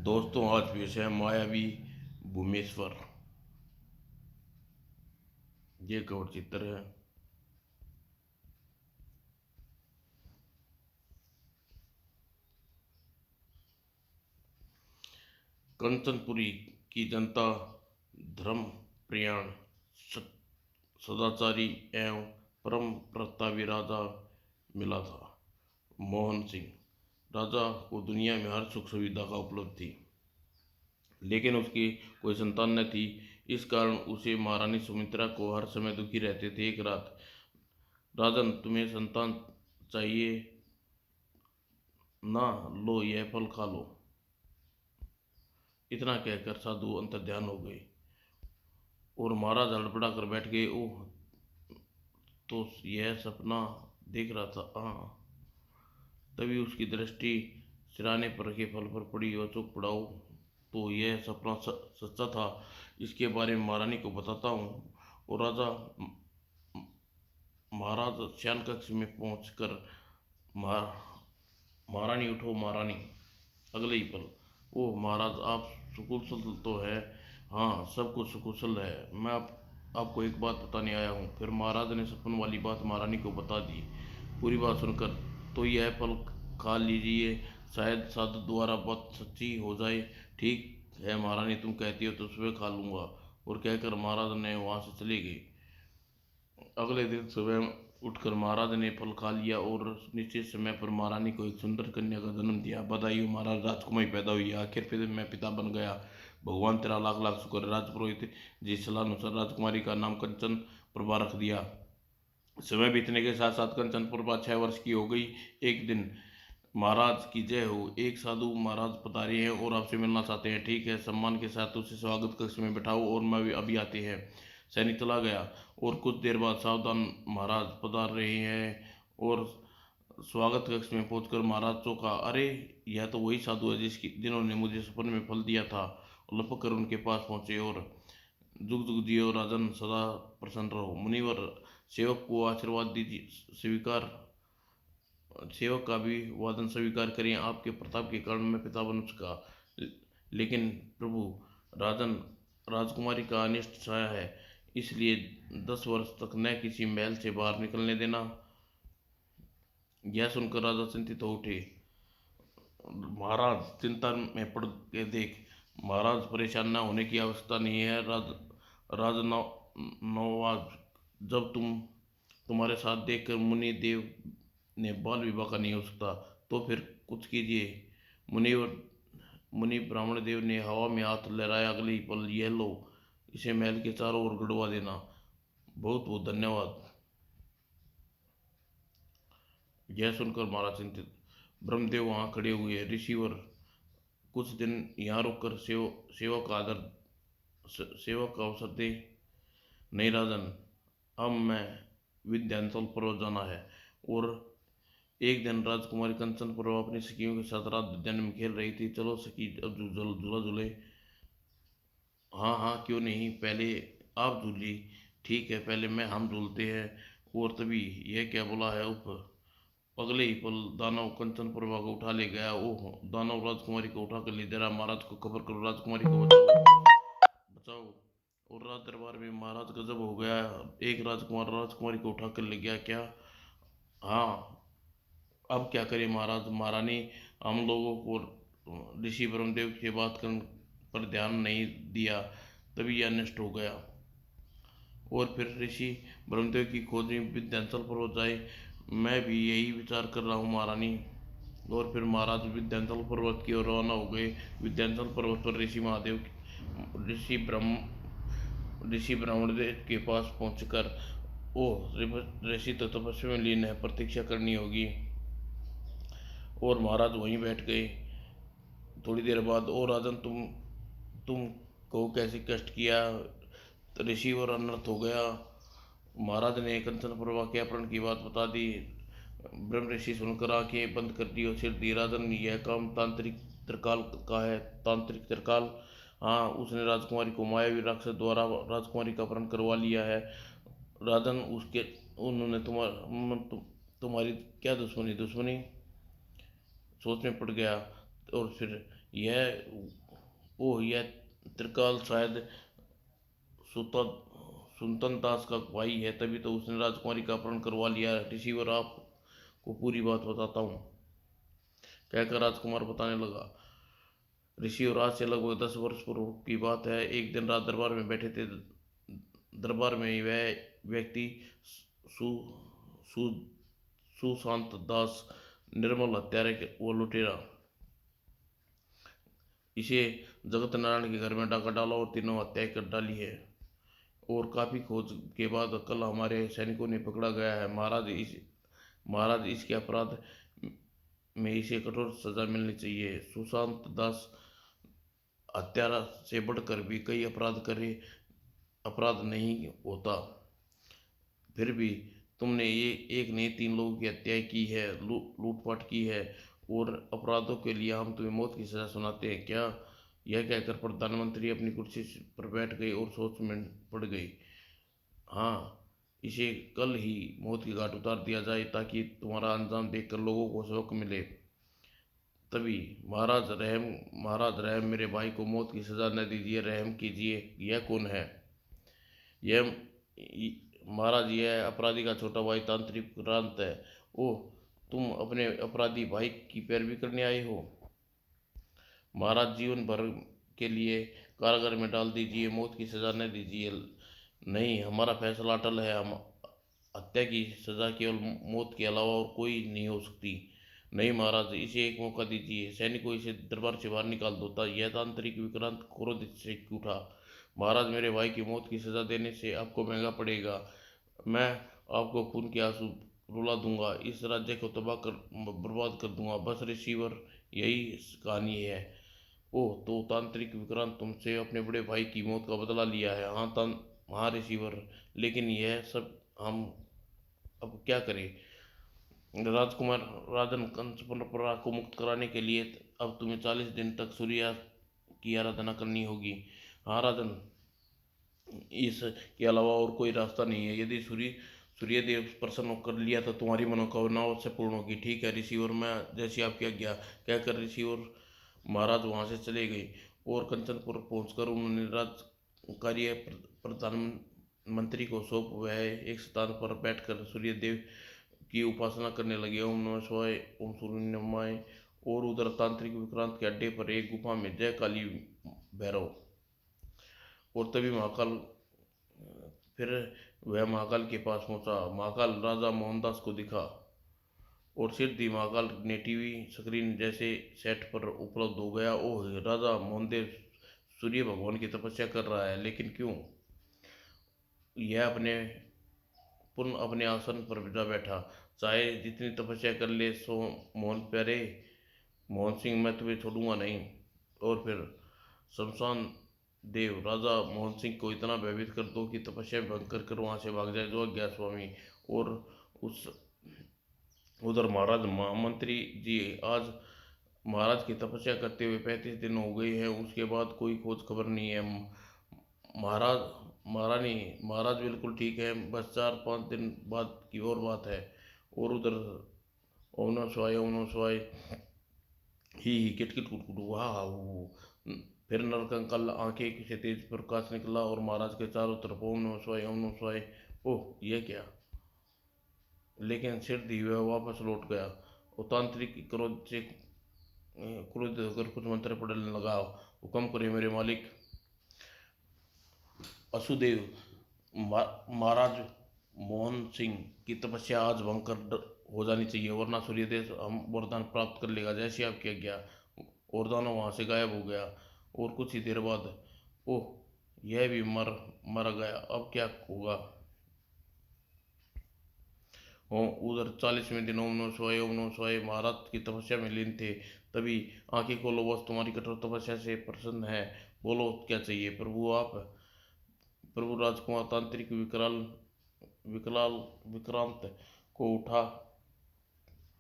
दोस्तों, आज पेश है मायावी भूमेश्वर। ये कवर चित्र है। कंचनपुरी की जनता धर्म प्रयाण सदाचारी एवं परम प्रतापी राजा मिला था। मोहन सिंह राजा को दुनिया में हर सुख सुविधा का उपलब्ध थी, लेकिन उसकी कोई संतान न थी। इस कारण उसे महारानी सुमित्रा को हर समय दुखी रहते थे। एक रात, राजन, तुम्हें संतान चाहिए ना? लो, यह फल खा लो। इतना कहकर साधु अंतर्ध्यान हो गए और महाराज हड़बड़ा कर बैठ गए। ओह, तो यह सपना देख रहा था। हाँ। तभी उसकी दृष्टि सिराने पर रखे फल पर पड़ी और चौंक पड़ा। तो यह सपना सच्चा था। इसके बारे में महारानी को बताता हूँ। और राजा महाराज शयन कक्ष में पहुंचकर महारानी, उठो महारानी। अगले ही पल, ओह महाराज, आप सुकुशल तो है? हाँ, सब कुछ सुकुशल है। मैं आपको एक बात बताने आया हूँ। फिर महाराज ने सपन वाली बात महारानी को बता दी। पूरी बात सुनकर, तो यह फल खा लीजिए, शायद साधु द्वारा बात सच्ची हो जाए। ठीक है महारानी, तुम कहती हो तो सुबह खा लूँगा। और कहकर महाराज ने वहाँ से चले गए। अगले दिन सुबह उठकर महाराज ने फल खा लिया और निश्चित समय पर महारानी को एक सुंदर कन्या का जन्म दिया। बधाई हो महाराज, राजकुमारी पैदा हुई। आखिर फिर मैं पिता बन गया। भगवान तेरा लाख लाख शुक्र है। राजपुरोहित जी सलाह अनुसार राजकुमारी का नाम कंचन प्रभा रख दिया। समय बीतने के साथ साथ कंचन प्रभा 6 वर्ष की हो गई। एक दिन, महाराज की जय हो, एक साधु महाराज पधारे हैं और आपसे मिलना चाहते हैं। ठीक है, सम्मान के साथ उसे स्वागत कक्ष में बैठाओ और मैं अभी आते हैं। सैनिक चला गया और कुछ देर बाद सावधान महाराज पधार रहे हैं। और स्वागत कक्ष में पहुंचकर महाराज चौंका। अरे, यह तो वही साधु है जिन्होंने मुझे सपने में फल दिया था। लपक कर उनके पास पहुंचे और जुग जुग जियो राजन, सदा प्रसन्न रहो। मुनिवर, सेवक को आशीर्वाद दीजिए, स्वीकार सेवक का भी वादन स्वीकार करें। आपके प्रताप के कारण मैं पिता बन सका। लेकिन प्रभु, राजन, राजकुमारी का अनिष्ट छाया है, इसलिए 10 वर्ष तक न किसी महल से बाहर निकलने देना। यह सुनकर राजा चिंतित हो उठे। महाराज चिंता में पड़ के देख, महाराज परेशान न होने की आवश्यकता नहीं है। राज नवाब, जब तुम्हारे साथ देखकर मुनि देव ने बाल विवाह का नहीं हो सकता, तो फिर कुछ कीजिए। मुनि मुनि ब्राह्मण देव ने हवा में हाथ लहराया। अगले ही पल, यह लो, इसे महल के चारों ओर गड़वा देना। बहुत बहुत धन्यवाद। यह सुनकर महाराज चिंतित। ब्रह्मदेव वहां खड़े हुए। ऋषिवर, कुछ दिन यहाँ रुककर सेवा का सेवा का अवसर दे। नहीं राजन, अब मैं विंध्याचल पर्वत जाना है। और एक दिन राजकुमारी कंचन पर्वत अपनी सखियों के साथ रात उद्यान में खेल रही थी। चलो सखी, अब झूला झूले। हाँ हाँ, क्यों नहीं, पहले आप झूली। ठीक है, पहले हम झूलते हैं। और तभी यह क्या बोला है ऊपर। अगले ही पल दानव कंचन प्रभा को उठा ले गया। ओह, दानव राजकुमारी को उठा कर ले जा रहा। महाराज को खबर करो, राजकुमारी को बचाओ बचाओ। और राज दरबार में महाराज गजब हो गया। एक राजकुमार राजकुमारी को उठा कर ले गया क्या? हाँ। अब क्या करें महाराज? महारानी हम लोगों को ऋषि ब्रह्मदेव की बात पर ध्यान नहीं दिया, तभी यह नष्ट हो गया। और फिर ऋषि ब्रह्मदेव की खोज में विंध्याचल पर्वत जाए। मैं भी यही विचार कर रहा हूँ महारानी। और फिर महाराज विंध्याचल पर्वत की ओर रवाना हो गए। विंध्याचल पर्वत पर ऋषि ब्रह्म ऋषि ब्राह्मणदेव के पास पहुंचकर, ओह ऋषि तो तपस्या में लीन है, प्रतीक्षा करनी होगी। और महाराज वहीं बैठ गए। थोड़ी देर बाद, ओ राजन, तुम को कैसे कष्ट किया? तो ऋषि और अनर्थ हो गया। महाराज ने कंचन प्रभा के अपहरण की बात बता दी। ब्रह्म ऋषि सुनकर आंखें बंद कर दी और सिर दी। राजन, यह काम तांत्रिक त्रिकाल का है। तांत्रिक त्रिकाल? हाँ, उसने राजकुमारी को मायावी राक्षस द्वारा राजकुमारी का अपहरण करवा लिया है। राजन, उसके उन्होंने तुम्हारी क्या दुश्मनी? सोच में पड़ गया। और फिर यह त्रिकाल शायद सुता सुनतन दास का भाई है, तभी तो उसने राजकुमारी का अपहरण करवा लिया। रिसीवर आपको पूरी बात बताता हूँ, कहकर राजकुमार बताने लगा। ऋषि और आज से लगभग 10 वर्ष पूर्व की बात है। एक दिन रात दरबार में बैठे थे। दरबार में ही वह व्यक्ति सु सु सुशांत दास, निर्मल हत्यारे वो लुटेरा, इसे जगत नारायण के घर में डाका डाला और तीनों हत्याएं कर डाली है। और काफी खोज के बाद कल हमारे सैनिकों ने पकड़ा गया है। महाराज इसके अपराध में इसे कठोर सजा मिलनी चाहिए। सुशांत दास हत्यारा से बढ़कर भी कई अपराध नहीं होता, फिर भी तुमने ये एक नहीं 3 लोगों की हत्या की है, लूटपाट की है, और अपराधों के लिए हम तुम्हें मौत की सजा सुनाते हैं क्या? यह कहकर प्रधानमंत्री अपनी कुर्सी पर बैठ गई और सोच में पड़ गई। हाँ, इसे कल ही मौत के घाट उतार दिया जाए ताकि तुम्हारा अंजाम देखकर लोगों को सबक मिले। तभी महाराज रहम, मेरे भाई को मौत की सजा न दीजिए, रहम कीजिए। यह कौन है? यह महाराज, यह अपराधी का छोटा भाई तांत्रिक विक्रांत है। ओह, तुम अपने अपराधी भाई की पैरवी करने आए हो? महाराज, जीवन भर के लिए कारागार में डाल दीजिए, मौत की सजा न दीजिए। नहीं, हमारा फैसला अटल है। हम हत्या की सजा केवल मौत के अलावा और कोई नहीं हो सकती। नहीं महाराज, इसे एक मौका दीजिए। सैनिकों, इसे दरबार से बाहर निकाल दो। यह तांत्रिक विक्रांत क्रोधित से उठा। महाराज, मेरे भाई की मौत की सजा देने से आपको महंगा पड़ेगा। मैं आपको खून के आंसू रुला दूंगा, इस राज्य को बर्बाद कर दूंगा। बस रिसीवर, यही कहानी है। ओह, तो तांत्रिक विक्रांत, तुमसे अपने बड़े भाई की मौत का बदला लिया है? हाँ रिसीवर, लेकिन यह सब हम अब क्या करें? राजकुमार राजन, कंस परंपरा को मुक्त कराने के लिए अब तुम्हें 40 दिन तक सूर्य की आराधना करनी होगी। हाँ राजन, इसके अलावा और कोई रास्ता नहीं है। यदि सूर्यदेव प्रसन्न कर लिया तो तुम्हारी मनोकामना से पूर्ण होगी। ठीक है ऋषिवर, मैं जैसी आपकी आज्ञा, कहकर ऋषिवर महाराज वहां से चले गए। और कंचनपुर पहुंचकर उन्होंने राज कार्य प्रधानमंत्री को सौंप। वह एक स्थान पर बैठकर सूर्यदेव की उपासना करने लगे। ओम नमः शिवाय, ओम सूर्य नमः। और उधर तांत्रिक विक्रांत के अड्डे पर एक गुफा में जय काली भैरव। और तभी फिर वह महाकाल के पास पहुंचा। महाकाल राजा मोहनदास को दिखा और सिर दी। महाकाल ने टीवी स्क्रीन जैसे सेट पर उपलब्ध हो गया। ओह, राजा मोहनदेव सूर्य भगवान की तपस्या कर रहा है, लेकिन क्यों? यह पुनः अपने आसन पर जा बैठा। चाहे जितनी तपस्या कर ले सो मोहन प्यारे, मोहन सिंह, मैं तुम्हें छोड़ूंगा नहीं। और फिर शमशान देव राजा मोहन सिंह को इतना भयभीत कर दो कि तपस्या भंग कर वहां से भाग जाए। जो आज्ञा स्वामी। और उस उधर महाराज महामंत्री जी, आज महाराज की तपस्या करते हुए 35 दिन हो गए हैं, उसके बाद कोई खोज खबर नहीं है। महाराज महारानी, महाराज बिल्कुल ठीक है, बस 4-5 दिन बाद की और बात है। और उधर ओम नमः शिवाय, ओम नमः शिवाय, ही किटकिट कुटकुट हुआ। फिर नरकंकाल आंखें से तेज प्रकाश निकला और महाराज के चारों तरफ ओम नमः शिवाय, ओम नमः शिवाय। ओह, यह क्या? लेकिन सिर दी हुआ वापस लौट गया। और तांत्रिक क्रोधित होकर कुछ मंत्र पढ़ने लगा। हुक्म करे मेरे मालिक असुदेव, महाराज मोहन सिंह की तपस्या आज भंग कर हो जानी चाहिए, वरना सूर्यदेव हम वरदान प्राप्त कर लेगा, जैसे आपकी आज्ञा। और दानव वहां से गायब हो गया। और कुछ ही देर बाद, ओह, यह भी मर गया। अब क्या होगा? हो उधर 40वें दिन ओम नमः शिवाय, ओम नमः शिवाय, महाराज की तपस्या में लीन थे। तभी, आंखें खोलो, बस तुम्हारी कठोर तपस्या से प्रसन्न है। बोलो क्या चाहिए प्रभु? आप प्रभु, राजकुमार तांत्रिक विकराल विक्रांत को उठा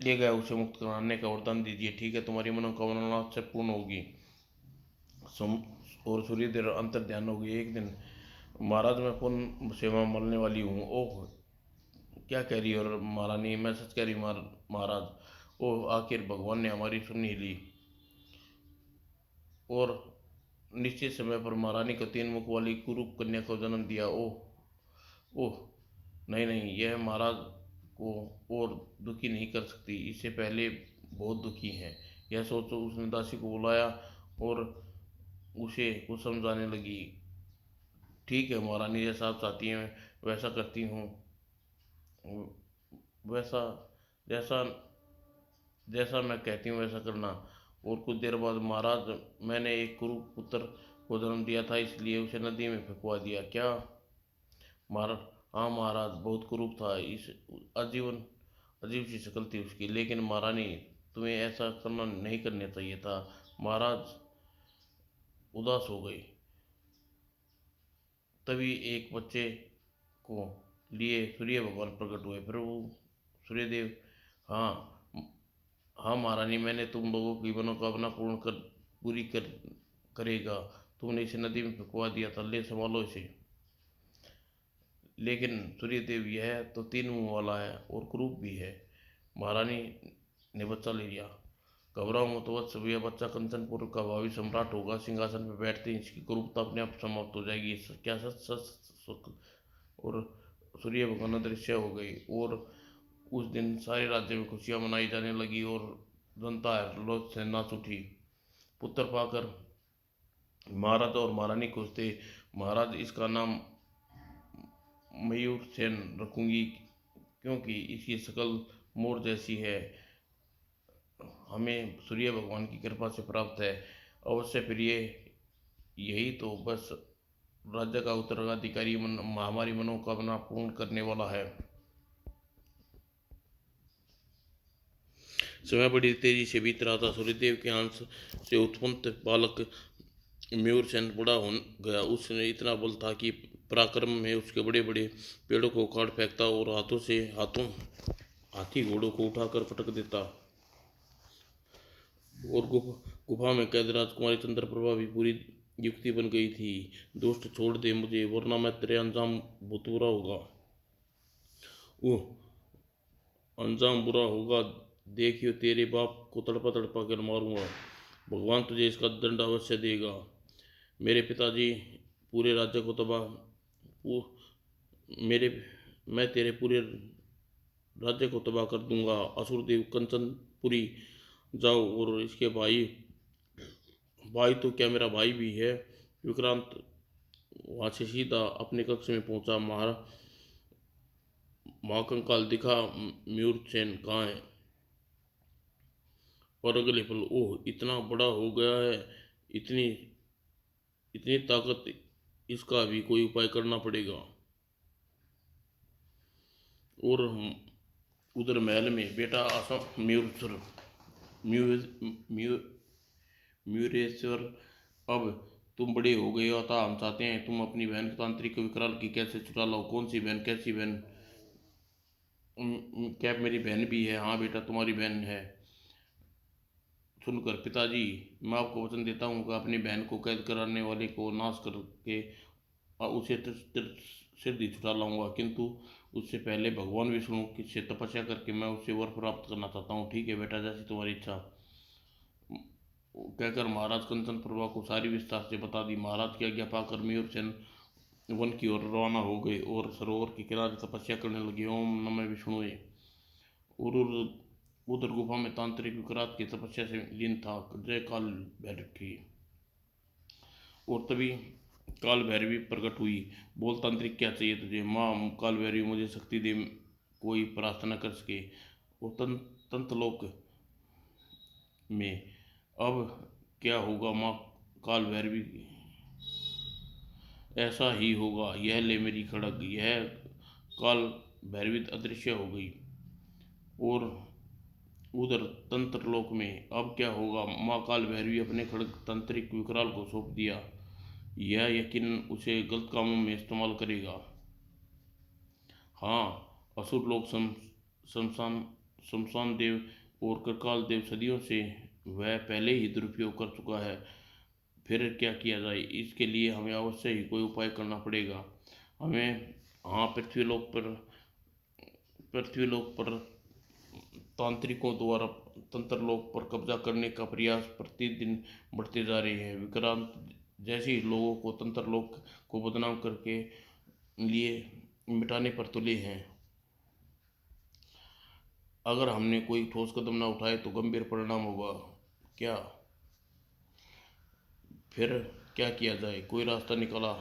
ले गया, उसे मुक्त कराने का वरदान दीजिए। ठीक है, तुम्हारी मनोकामना से पूर्ण होगी। और सूर्यदेव अंतर ध्यान हो गई। एक दिन, महाराज, मैं पुनः सेवा मरने वाली हूँ। ओह, क्या कह रही हो महारानी? मैं सच कह रही हूँ महाराज। ओह, आखिर भगवान ने हमारी सुन ही ली। और निश्चित समय पर महारानी को 3 मुख वाली कुरूप कन्या को जन्म दिया। ओह ओह, नहीं नहीं, यह महाराज को और दुखी नहीं कर सकती, इससे पहले बहुत दुखी हैं। यह सोच उसने दासी को बुलाया और उसे कुछ समझाने लगी। ठीक है महारानी, जैसा आप चाहती हैं वैसा करती हूँ। वैसा जैसा जैसा मैं कहती हूँ वैसा करना। और कुछ देर बाद, महाराज, मैंने एक कुरूप पुत्र को जन्म दिया था, इसलिए उसे नदी में फेंकवा दिया। क्या? महाराज, हाँ महाराज, बहुत कुरूप था। इस आजीवन अजीब सी शक्ल थी उसकी। लेकिन महारानी, तुम्हें ऐसा करना नहीं करना चाहिए था। महाराज उदास हो गए। तभी एक बच्चे को लिए सूर्य भगवान प्रकट हुए। प्रभु सूर्यदेव, हाँ हाँ महारानी, मैंने तुम लोगों की मनोकामना पूरी करेगा। तुमने इसे नदी में फेंकवा दिया था, ले संभालो इसे। लेकिन सूर्यदेव, यह तो 3 मुंह वाला है और क्रूप भी है। महारानी ने बच्चा ले लिया। घबराओ मत वत्स, यह बच्चा कंचनपुर का भावी सम्राट होगा। सिंहासन पर बैठते ही इसकी क्रूरता अपने आप समाप्त हो जाएगी। क्या सच सच? और सूर्य भगवान अदृश्य हो गई। और उस दिन सारे राज्य में खुशियां मनाई जाने लगी और जनता हर्षोल्लास से नाच उठी। पुत्र पाकर महाराज और महारानी खुश थे। महाराज, इसका नाम मयूर सेन रखूंगी, क्योंकि इसकी शक्ल मोर जैसी है। हमें सूर्य भगवान की कृपा से प्राप्त है। अवश्य प्रिय, यही तो बस राज्य का उत्तराधिकारी हमारी मनोकामना पूर्ण करने वाला है। समय बड़ी तेजी से बीत रहा था। सूर्यदेव के अंश से उत्पन्न बालक मयूरसेन बड़ा हो गया। उसने इतना बल था कि पराक्रम में उसके बड़े बड़े पेड़ों को उखाड़ फेंकता और हाथों हाथी घोड़ों को उठाकर पटक देता। और गुफा में कैद राजकुमारी चंद्रप्रभा भी पूरी युक्ति बन गई थी। दोस्त, छोड़ दे मुझे, वरना मैं तेरे अंजाम बहुत बुरा होगा। ओह, अंजाम बुरा होगा? देखियो, तेरे बाप को तड़पा तड़पा कर मारूंगा। भगवान तुझे इसका दंड अवश्य देगा। मेरे पिताजी पूरे राज्य को मेरे मैं तेरे पूरे राज्य को तबाह कर दूंगा। असुरदेव कंचनपुरी जाओ और इसके भाई भाई तो क्या, मेरा भाई भी है। विक्रांत वहां से सीधा अपने कक्ष में पहुंचा। महाकंकाल दिखा, मयूरसेन कहाँ है? और अगले पल, ओह, इतना बड़ा हो गया है। इतनी इतनी ताकत, इसका भी कोई उपाय करना पड़ेगा। और उधर महल में बेटा असम म्यूरेश्वर, अब तुम बड़े हो गए हो, अतः हम चाहते हैं तुम अपनी बहन तांत्रिक विकराल की कैसे छुड़ा लो। कौन सी बहन? कैसी बहन? क्या मेरी बहन भी है? हाँ बेटा, तुम्हारी बहन है। सुनकर, पिताजी, मैं आपको वचन देता हूँ कि अपनी बहन को कैद कराने वाले को नाश करके उसे सिद्धि छुड़ा लाऊंगा। किंतु उससे पहले भगवान विष्णु की से तपस्या करके मैं उससे वर प्राप्त करना चाहता हूँ। ठीक है बेटा, जैसी तुम्हारी इच्छा। कहकर महाराज कंचन प्रभा को सारी विस्तार से बता दी। महाराज की आज्ञा पाकर मयूरसेन वन की ओर रवाना हो गए और सरोवर के किनारे तपस्या करने लगे। ओम नमः विष्णुए। और उधर गुफा में तांत्रिक विकरात की तपस्या से लीन था। जय काल भैरव की। और तभी काल भैरवी प्रकट हुई। बोल तांत्रिक, क्या चाहिए तुझे? माँ काल भैरवी, मुझे शक्ति दे, कोई प्रार्थना कर सके। वो तंतलोक में अब क्या होगा माँ काल भैरवी? ऐसा ही होगा। यह ले मेरी खड़ग। यह काल भैरवी अदृश्य हो गई। और उधर तंत्रलोक में अब क्या होगा? माँ काल भैरवी अपने खड़ग तांत्रिक विकराल को सौंप दिया। यह यकीन उसे गलत कामों में इस्तेमाल करेगा। हाँ, असुर लोग शमशान शमशान देव और करकाल देव सदियों से वह पहले ही दुरुपयोग कर चुका है। फिर क्या किया जाए? इसके लिए हमें अवश्य ही कोई उपाय करना पड़ेगा। हमें, हाँ, पृथ्वीलोक पर तांत्रिकों द्वारा तंत्र लोक पर कब्जा करने का प्रयास प्रतिदिन बढ़ते जा रहे हैं। विक्रांत जैसे ही लोगों को तंत्र लोक को बदनाम करके लिए मिटाने पर तुले हैं। अगर हमने कोई ठोस कदम न उठाए तो गंभीर परिणाम होगा। क्या फिर क्या किया जाए? कोई रास्ता निकाला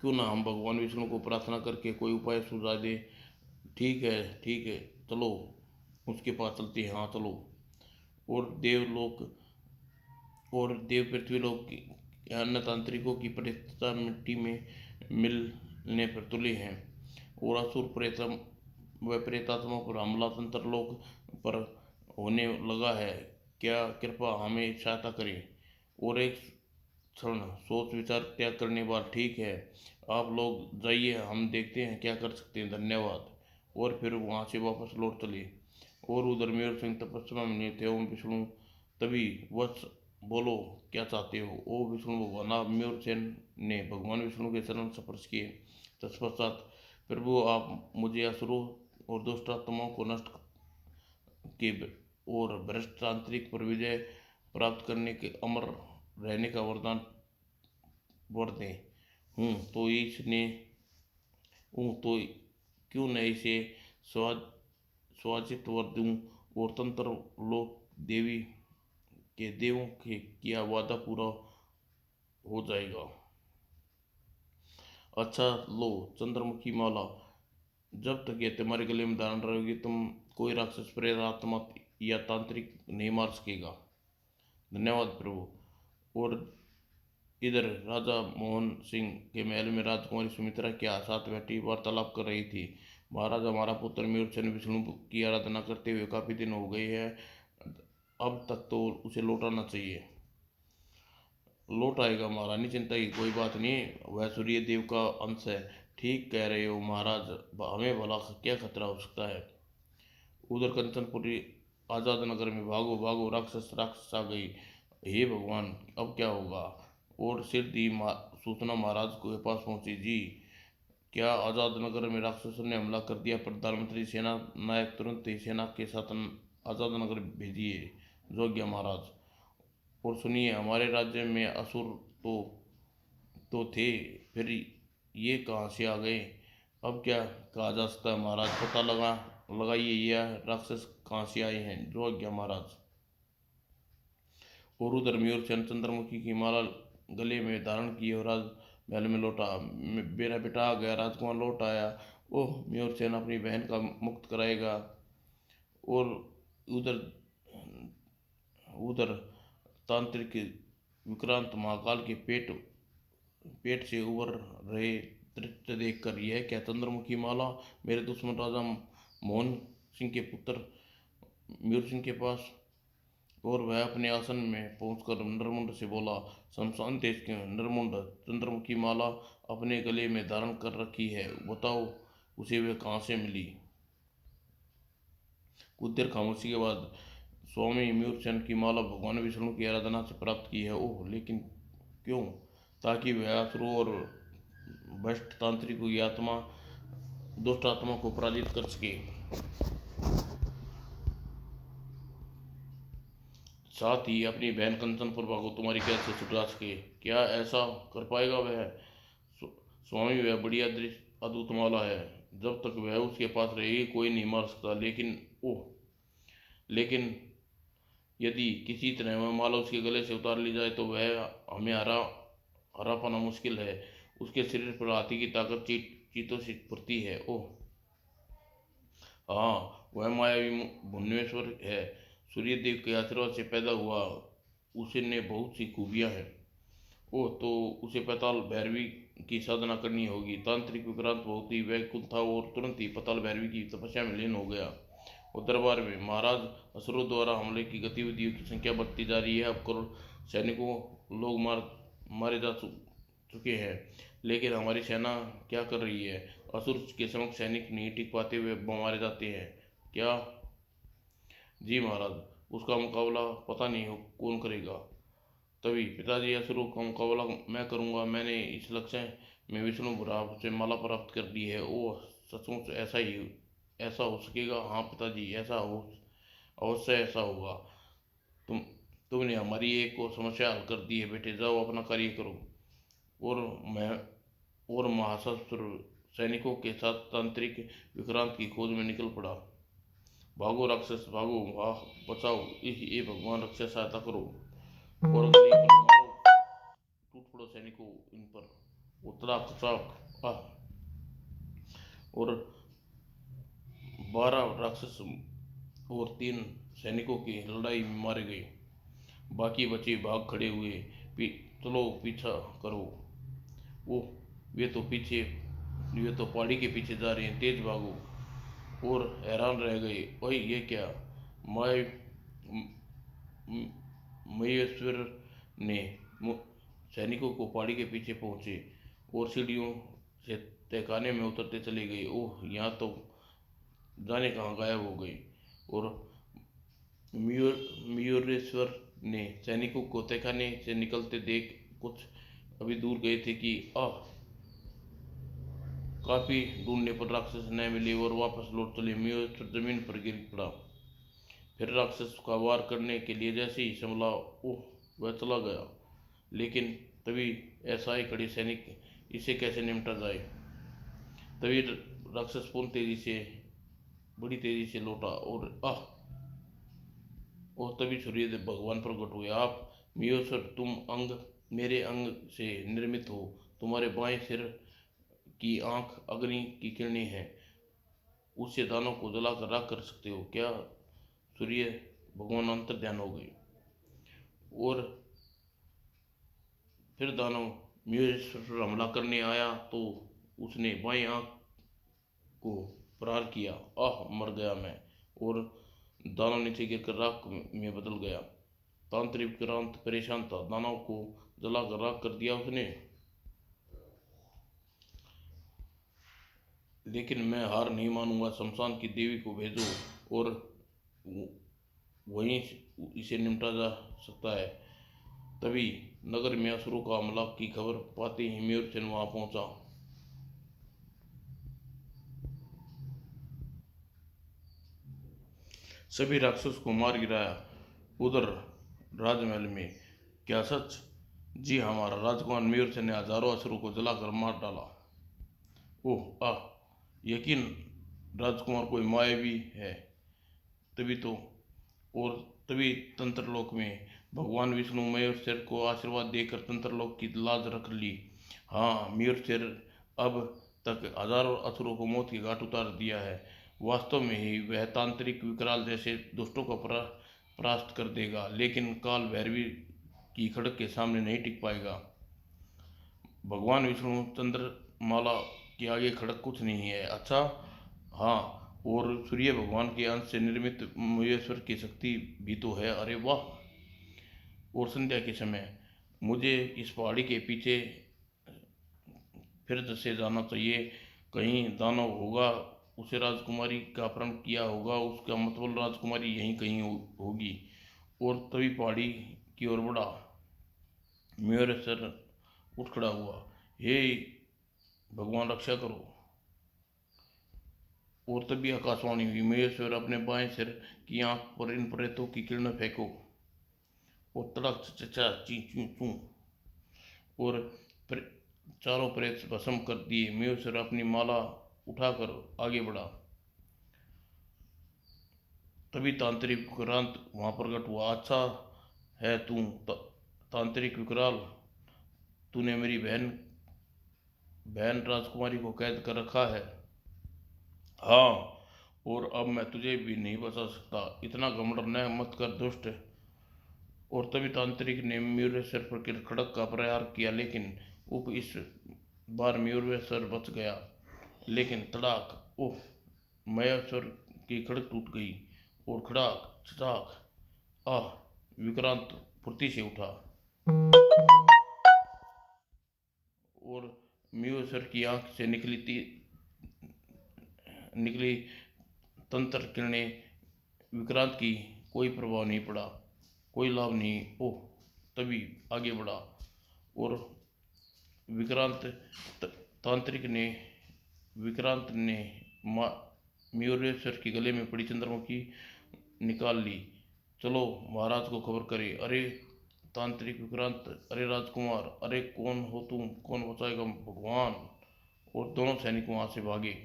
क्यों ना हम भगवान विष्णु को प्रार्थना करके कोई उपाय सुझा दे। ठीक है, चलो उसके पास चलते हैं। हाँ चलो। और देवलोक और देव पृथ्वीलोक की अन्य तांत्रिकों की प्रतिष्ठा मिट्टी में मिलने पर तुले हैं और असुर प्रेतम व प्रेतात्मा पर हमला तंत्रलोक पर होने लगा है। क्या कृपा हमें सहायता करें? और एक क्षण सोच विचार त्याग करने बाद, ठीक है आप लोग जाइए, हम देखते हैं क्या कर सकते हैं, धन्यवाद। और फिर वहाँ से वापस लौट चले। और उधर मयूर सिंह तपस्या में नियत थे। ओम विष्णु तभी वत्स बोलो क्या चाहते हो? ओ विष्णु भगवान। आप मयूर सेन ने भगवान विष्णु के चरण स्पर्श किए। तत्पश्चात, प्रभु आप मुझे असुरों और दुष्ट आत्माओं को नष्ट के और भ्रष्ट तांत्रिक पर विजय प्राप्त करने के अमर रहने का वरदान वर दें। हूँ तो इसने हूँ तो क्यों न इसे स्वा स्वाचित वर दूँ और तंत्र लोक देवी के देवों के किया वादा पूरा हो जाएगा। अच्छा लो चंद्रमुखी माला, जब तक ये तुम्हारे गले में धारण रहेगी तुम कोई राक्षस प्रेत आत्मा या तांत्रिक नहीं मार सकेगा। धन्यवाद प्रभु। और इधर राजा मोहन सिंह के महल में राजकुमारी सुमित्रा के साथ बैठी वार्तालाप कर रही थी। महाराज, हमारा पुत्र मयूरसेन विष्णु की आराधना करते हुए काफी दिन हो गए हैं, अब तक तो उसे लौटाना चाहिए। लौट आएगा महारानी, चिंता की कोई बात नहीं, वह सूर्य देव का अंश है। ठीक कह रहे हो महाराज, हमें भला क्या खतरा हो सकता है? उधर कंचनपुरी आजाद नगर में भागो भागो, राक्षस राक्षस आ गई। हे भगवान, अब क्या होगा? और सिर दी सूचना महाराज के पास पहुंची। जी, क्या आजाद नगर में राक्षसों ने हमला कर दिया? प्रधानमंत्री सेना नायक तुरंत ही सेना के साथ आजाद नगर भेजिए। जो गया महाराज। और सुनिए, हमारे राज्य में असुर तो थे, फिर ये कहाँ से आ गए? अब क्या कहा जा सकता है महाराज? पता लगाइए यह राक्षस कहाँ से आए हैं। जो आज्ञा महाराज। और उधर मयूर सेन चंद्रमुखी की माला गले में धारण की और राज महल में लौटा। मेरा बेटा आ गया, राजकुमार लौट आया। ओह, मयूर सेन अपनी बहन का मुक्त कराएगा। और उधर उधर तांत्रिक विक्रांत महाकाल के पेट पेट से उबर रहे दृश्य देखकर, यह क्या चंद्रमुखी माला मेरे दुश्मन राजा मोहन सिंह के पुत्र मयूर सिंह के पास। और वह अपने आसन में पहुंचकर नरमुंड से बोला, शमशान देश के नरमुंड, चंद्रमुखी माला अपने गले में धारण कर रखी है, बताओ उसे वे कहाँ से मिली? कुछ देर खामोशी के बाद, स्वामी मयूरसेन की माला भगवान विष्णु की आराधना से प्राप्त की है। ओह, लेकिन क्यों? ताकि वह असुरों और भ्रष्ट तांत्रिकों की आत्मा दुष्ट आत्मा को पराजित कर सके, साथ ही अपनी बहन कंचनपुर को तुम्हारी कैद से छुड़ा सके। क्या ऐसा कर पाएगा वह? स्वामी, वह बढ़िया दृश्य अद्भुत माला है, जब तक वह उसके पास रहेगी कोई नहीं मार सकता। लेकिन ओह, लेकिन यदि किसी तरह वह माला उसके गले से उतार ली जाए तो वह हमें हरा पाना मुश्किल है। उसके शरीर पर हाथी की ताकत चीतों से फुर्ती है। ओह हाँ, वह मायावी भुवनेश्वर है, सूर्य देव के आशीर्वाद से पैदा हुआ, उसने बहुत सी खूबियाँ हैं। ओह, तो उसे पाताल भैरवी की साधना करनी होगी। तांत्रिक विक्रांत बहुत ही व्याकुल था और तुरंत ही पाताल भैरवी की तपस्या में लीन हो गया। और दरबार में, महाराज, असुरों द्वारा हमले की गतिविधियों की संख्या बढ़ती जा रही है। अब करोड़ सैनिकों लोग मारे जा चुके हैं, लेकिन हमारी सेना क्या कर रही है? असुर के समक्ष सैनिक नहीं टिक पाते, हुए मारे जाते हैं। क्या? जी महाराज, उसका मुकाबला पता नहीं हो कौन करेगा। तभी, पिताजी, असुरों का मुकाबला मैं करूंगा, मैंने इस लक्ष्य में विष्णु भराव से माला प्राप्त कर ली है। ओह, सचमुच ऐसा हो सकेगा? हाँ पिताजी, ऐसा हो अवश्य ऐसा होगा। तुम तुमने हमारी एक और समस्या हल कर दी है बेटे, जाओ अपना कार्य करो। और मैं और महाशस्त्र सैनिकों के साथ तांत्रिक विक्रांत की खोज में निकल पड़ा। भागो राक्षस भागो, वाह बचाओ, ये भगवान रक्षा सहायता करो। और अगली पल मारो, टूट पड़ो सैनिकों इन पर। उतरा कचाक आह। और 12 राक्षस और 3 सैनिकों की लड़ाई में मारे गए। बाकी बचे भाग खड़े हुए। पी, चलो पीछा करो। वो वे तो पीछे वे तो पहाड़ी के पीछे जा रहे हैं, तेज भागो। और हैरान रह गए, ओए ये क्या। माय महेश्वर ने सैनिकों को पहाड़ी के पीछे पहुंचे और सीढ़ियों से तहखाने में उतरते चले गए। ओह, यहाँ तो जाने कहाँ गायब हो गई। और मयूरेश्वर ने सैनिकों को तहखाने से निकलते देख कुछ अभी दूर गए थे कि आह, काफी ढूंढने पर राक्षस न मिले और वापस लौट चले। मयूरेश्वर जमीन पर गिर पड़ा। फिर राक्षस का वार करने के लिए जैसे ही संभला, ओह, वह चला गया। लेकिन तभी ऐसा ही खड़े सैनिक, इसे कैसे निपटा जाए। तभी राक्षस बड़ी तेजी से लौटा और तभी सूर्यदेव भगवान प्रकट हुए। आप महेश्वर, तुम मेरे अंग से निर्मित हो। तुम्हारे बाएं सिर की आंख अग्नि की किरणें हैं, उससे दानों को जलाकर राख कर सकते हो क्या। सूर्य भगवान अंतर ध्यान हो गए। और फिर दानव महेश्वर पर हमला करने आया तो उसने बाएं आंख को प्रहार किया। आह, मर गया मैं। और दानव नीचे गिरकर राख में बदल गया। तांत्रिक विक्रांत परेशान था। दानव को जलाकर राख कर दिया उसने, लेकिन मैं हार नहीं मानूंगा। शमशान की देवी को भेजो और वहीं इसे निपटा जा सकता है। तभी नगर में असुरों का हमला की खबर पाते ही मयूरसेन वहां पहुंचा। सभी राक्षस को मार गिराया। उधर राजमहल में, क्या सच? जी, हमारा राजकुमार मयूरसेन ने हजारों असुरों को जलाकर मार डाला। ओह आह, यकीन राजकुमार कोई मायावी है। तभी तो और तभी तंत्रलोक में भगवान विष्णु मयूरशेर को आशीर्वाद देकर तंत्रलोक की लाज रख ली। हाँ, मयूरशेर अब तक हजारों असुरों को मौत के घाट उतार दिया है। वास्तव में ही वह तांत्रिक विकराल जैसे दुष्टों का परास्त कर देगा, लेकिन काल भैरवी की खड़क के सामने नहीं टिक पाएगा। भगवान विष्णु चंद्रमाला के आगे खड़क कुछ नहीं है। अच्छा, हाँ, और सूर्य भगवान के अंश से निर्मित महेश्वर की शक्ति भी तो है। अरे वाह। और संध्या के समय मुझे इस पहाड़ी के पीछे फिर से जाना चाहिए। कहीं दानव होगा, उसे राजकुमारी का अपहरण किया होगा, उसका मतलब राजकुमारी यहीं कहीं होगी। और तभी पहाड़ी की ओर बढ़ा। मयूरेश्वर उठ खड़ा हुआ। हे भगवान, रक्षा करो। और तभी आकाशवाणी हुई, महेश्वर अपने बाएं सिर की आंख पर इन प्रेतों की किरणें फेंको। और तड़क चचा ची चू चू। और प्रे, चारों प्रेत भस्म कर दिए। महेश्वर अपनी माला उठाकर आगे बढ़ा। तभी तांत्रिक विक्रांत वहां प्रकट हुआ। अच्छा है तू तांत्रिक विकराल, तूने मेरी बहन बहन राजकुमारी को कैद कर रखा है। हाँ, और अब मैं तुझे भी नहीं बचा सकता। इतना घमंड न मत कर दुष्ट। और तभी तांत्रिक ने मयूरेश्वर पर खड़क का प्रहार किया, लेकिन इस बार मयूरेश्वर बच गया। लेकिन तड़ाक, ओह, महेश्वर की खड़क टूट गई। और खड़ाक चटाक, आह, विक्रांत फुर्ती से उठा। और मयूरेश्वर की आंख से निकली तंत्र किरणें विक्रांत की कोई प्रभाव नहीं पड़ा, कोई लाभ नहीं। ओह, तभी आगे बढ़ा। और विक्रांत तांत्रिक ने विक्रांत ने मयूरेश्वर के गले में पड़ी चंद्रमुखी निकाल ली। चलो महाराज को खबर करे। अरे तांत्रिक विक्रांत, अरे राजकुमार, अरे कौन हो तुम, कौन बचाएगा भगवान। और दोनों सैनिक वहां से भागे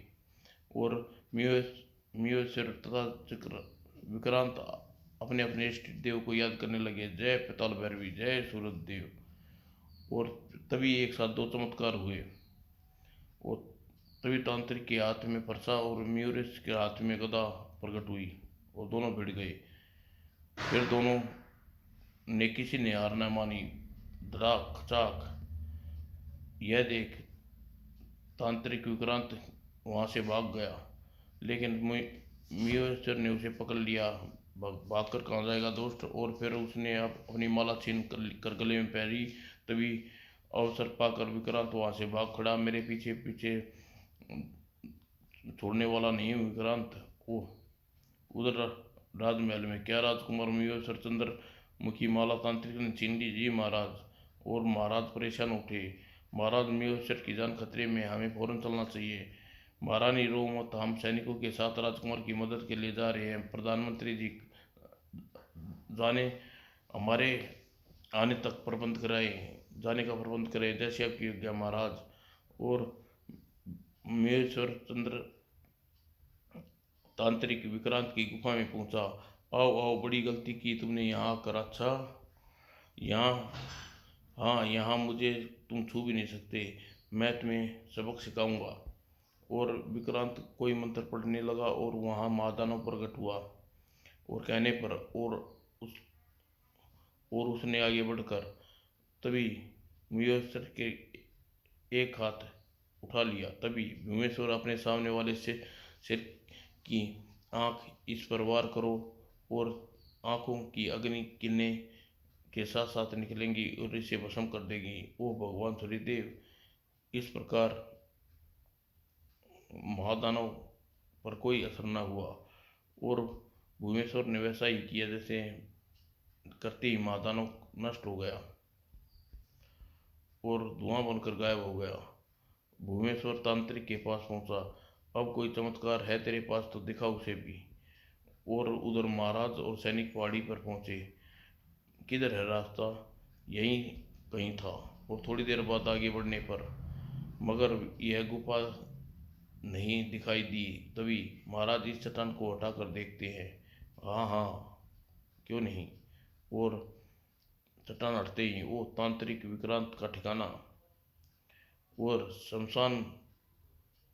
और मयूर तथा चक्र विक्रांत अपने अपने इष्ट देव को याद करने लगे। जय पिताल भैरवी, जय सूरज देव। और तभी एक साथ दो चमत्कार हुए। और तभी तांत्रिक के हाथ में फरसा और म्यूरिस के हाथ में गदा प्रकट हुई और दोनों भिड़ गए। फिर दोनों ने किसी ने हार न मानी। धड़ाक खचाक। यह देख तांत्रिक विक्रांत वहां से भाग गया, लेकिन म्यूचर ने उसे पकड़ लिया। भागकर कहाँ जाएगा दोस्त। और फिर उसने अपनी माला छीन कर गले में पहनी। तभी अवसर पाकर विक्रांत वहां से भाग खड़ा। मेरे पीछे पीछे छोड़ने वाला नहीं हूँ विक्रांत। ओह उधर राजमहल में क्या राजकुमार मयूर चंद्र मुखी माला तांत्रिक ने छीन ली। जी महाराज। और महाराज परेशान उठे। महाराज मयूर की जान खतरे में, हमें फौरन चलना चाहिए। महारानी रो मत, हम सैनिकों के साथ राजकुमार की मदद के लिए जा रहे हैं। प्रधानमंत्री जी जाने हमारे आने तक प्रबंध कराए, जाने का प्रबंध करें, जैसे आपकी आज्ञा महाराज। और महेश्वर चंद्र तांत्रिक विक्रांत की गुफा में पहुंचा। आओ आओ, बड़ी गलती की तुमने यहाँ आकर। अच्छा यहाँ, हाँ यहाँ मुझे तुम छू भी नहीं सकते, मैं तुम्हें सबक सिखाऊंगा। और विक्रांत कोई मंत्र पढ़ने लगा और वहाँ महादानव प्रकट हुआ। और कहने पर उस और उसने आगे बढ़कर तभी महेश्वर के एक हाथ उठा लिया। तभी भीमेश्वर अपने सामने वाले सिर की आंख इस पर वार करो और आंखों की अग्नि किरणें के साथ साथ निकलेंगी और इसे भस्म कर देगी। ओ भगवान सूर्यदेव। इस प्रकार महादानव पर कोई असर न हुआ और भूमेश्वर ने वैसा ही किया जैसे करते ही महादानव नष्ट हो गया और धुआं बनकर गायब हो गया। भूमेश्वर तांत्रिक के पास पहुंचा। अब कोई चमत्कार है तेरे पास तो दिखा उसे भी। और उधर महाराज और सैनिक पहाड़ी पर पहुंचे। किधर है रास्ता, यहीं कहीं था। और थोड़ी देर बाद आगे बढ़ने पर मगर यह गुफा नहीं दिखाई दी। तभी महाराज इस चट्टान को हटा कर देखते हैं। हाँ हाँ, क्यों नहीं। और चट्टान हटते ही वो तांत्रिक विक्रांत का ठिकाना और शमशान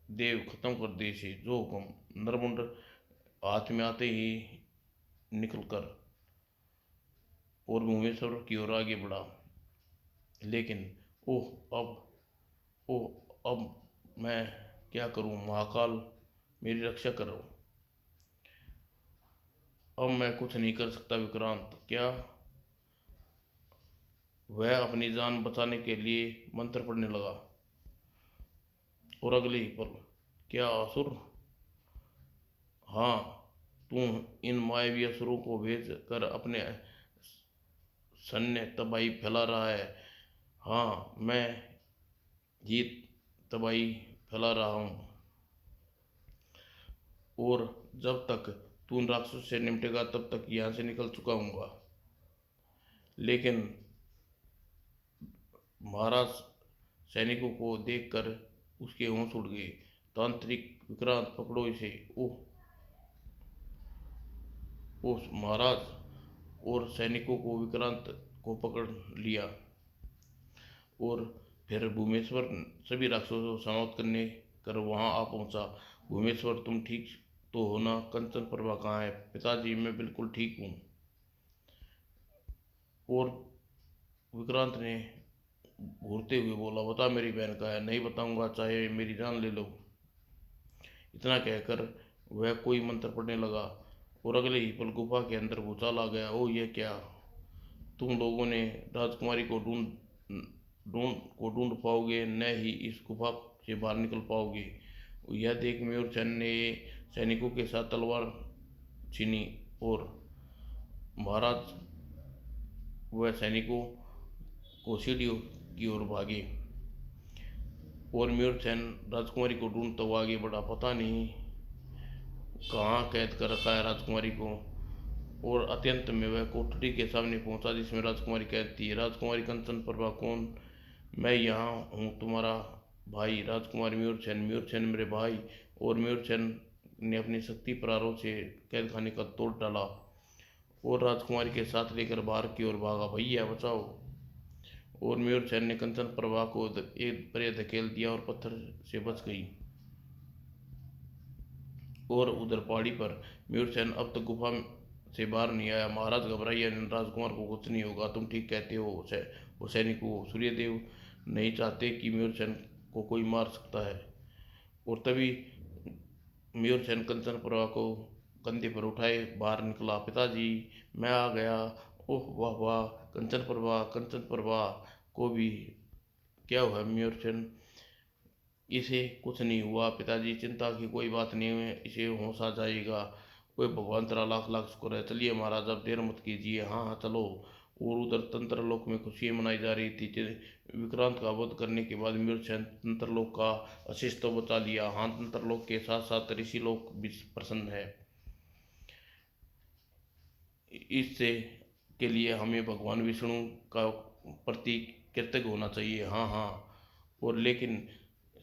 देव खत्म कर दे से जो हुक्म। नरमुंड हाथ में आते ही निकलकर और भुवनेश्वर की ओर आगे बढ़ा। लेकिन ओह अब मैं क्या करूं, महाकाल मेरी रक्षा करो। अब मैं कुछ नहीं कर सकता विक्रांत। क्या। वह अपनी जान बचाने के लिए मंत्र पढ़ने लगा और अगले ही पल क्या असुर, हाँ तू इन मायावी असुरों को भेज कर अपने सैन्य तबाही फैला रहा है। हाँ मैं ही तबाही फैला रहा हूँ और जब तक तू उन राक्षस से निपटेगा तब तक यहाँ से निकल चुका हूँगा। लेकिन महाराज सैनिकों को देखकर उसके होश उड़ गए। तांत्रिक विक्रांत पकड़ो इसे। ओह ओह महाराज। और सैनिकों को विक्रांत को पकड़ लिया और फिर भूमेश्वर सभी राक्षसों को समाप्त करने कर वहां आ पहुंचा। भूमेश्वर तुम ठीक तो हो ना, कंचन प्रभा कहाँ है। पिताजी मैं बिल्कुल ठीक हूँ। और विक्रांत ने घूरते हुए बोला बता मेरी बहन कहाँ है। नहीं बताऊंगा चाहे मेरी जान ले लो। इतना कहकर वह कोई मंत्र पढ़ने लगा और अगले ही पल गुफा के अंदर भूचाल आ गया। ओ ये क्या, तुम लोगों ने राजकुमारी को ढूंढ पाओगे, न ही इस गुफा से बाहर निकल पाओगे। यह देख मयूर सेन ने सैनिकों के साथ तलवार छीनी और महाराज वह सैनिकों को सीढ़ियों की ओर भागे। और मयूर सेन राजकुमारी को ढूंढता हुआ आगे बढ़ा। पता नहीं कहाँ कैद कर रखा है राजकुमारी को। और अत्यंत में वह कोठरी के सामने पहुंचा जिसमें राजकुमारी कहती है, राजकुमारी कंचन प्रभा कौन? मैं यहाँ हूँ तुम्हारा भाई राजकुमार मयूरसेन। मयूरसेन मेरे भाई। और मयूरसेन ने अपनी शक्ति प्रहारों से कैद खाने का तोड़ डाला और राजकुमारी के साथ लेकर बाहर की ओर भागा। भैया बचाओ। और मयूरसेन ने कंचन प्रभा को एक परे धकेल दिया और पत्थर से बच गई। और उधर पहाड़ी पर मयूरसेन अब तक गुफा से बाहर नहीं आया। महाराज घबराइए, राजकुमार को कुछ नहीं होगा, तुम ठीक कहते हो। वो सैनिक को सूर्यदेव नहीं चाहते कि मयूरसेन को कोई मार सकता है। और तभी मयूरसेन कंचन प्रभा को कंधे पर उठाए बाहर निकला। पिताजी, मैं आ गया। ओह वाह वाह। कंचन प्रभा को भी क्या हुआ मयूरसेन? इसे कुछ नहीं हुआ पिताजी, चिंता की कोई बात नहीं है, इसे होश आ जाएगा। कोई भगवान तेरा लाख लाख शुक्र है। चलिए महाराज, अब देर मत कीजिए। हाँ हाँ चलो। और उधर तंत्रलोक में खुशियाँ मनाई जा रही थी। विक्रांत का वध करने के बाद मयूरसेन तंत्रलोक का आशीष तो बचा लिया। हाँ, तंत्रलोक के साथ साथ ऋषि लोक भी प्रसन्न है। इससे के लिए हमें भगवान विष्णु का प्रति कृतज्ञ होना चाहिए। हाँ हाँ। और लेकिन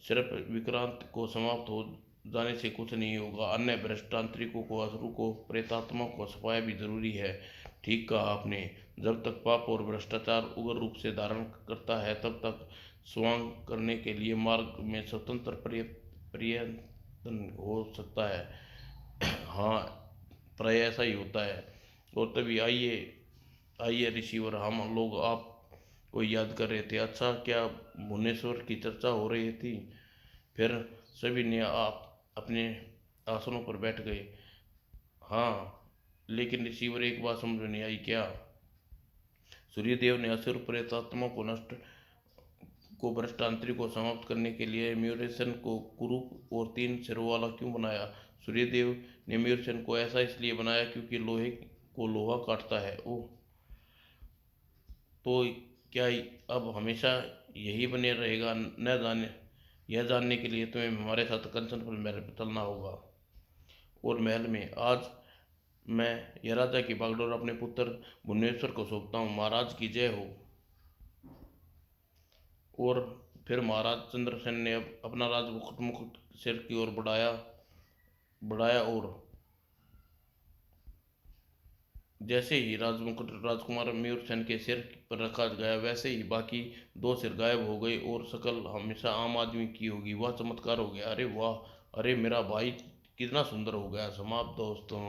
सिर्फ विक्रांत को समाप्त हो जाने से कुछ नहीं होगा। अन्य भ्रष्ट तांत्रिकों को, असुरों को, प्रेतात्मा को सफाया भी जरूरी है। ठीक कहा आपने। जब तक पाप और भ्रष्टाचार उग्र रूप से धारण करता है तब तक स्वांग करने के लिए मार्ग में स्वतंत्र प्रयत्न हो सकता है। हाँ, प्राय ऐसा ही होता है। और तभी आइए आइए ऋषिवर, हम लोग आप को याद कर रहे थे। अच्छा, क्या भुवनेश्वर की चर्चा हो रही थी? फिर सभी ने आप अपने आसनों पर बैठ गए। हाँ, लेकिन ऋषिवर एक बात समझ में नहीं आई। क्या? सूर्यदेव ने असुर प्रेतात्मा को नष्ट को भ्रष्टांतरी को समाप्त करने के लिए म्यूरेशन को कुरूप और 3 सिरों वाला क्यों बनाया? सूर्यदेव ने म्यूरेशन को ऐसा इसलिए बनाया क्योंकि लोहे को लोहा काटता है। ओ, तो क्या अब हमेशा यही बने रहेगा? न जाने, यह जानने के लिए तुम्हें हमारे साथ कंचनपुर महल पर चलना होगा। और महल में आज मैं यह राजा की बागडोर अपने पुत्र भुवनेश्वर को सौंपता हूँ। महाराज की जय हो। और फिर महाराज चंद्रसेन ने अपना राजमुकुट मुकुट सिर की ओर बढ़ाया बढ़ाया और जैसे ही राजमुकुट राजकुमार मयूरसेन के सिर पर रखा गया वैसे ही बाकी 2 सिर गायब हो गए और शकल हमेशा आम आदमी की होगी। वह चमत्कार हो गया। अरे वाह! अरे मेरा भाई कितना सुंदर हो गया। समाप्त दोस्तों।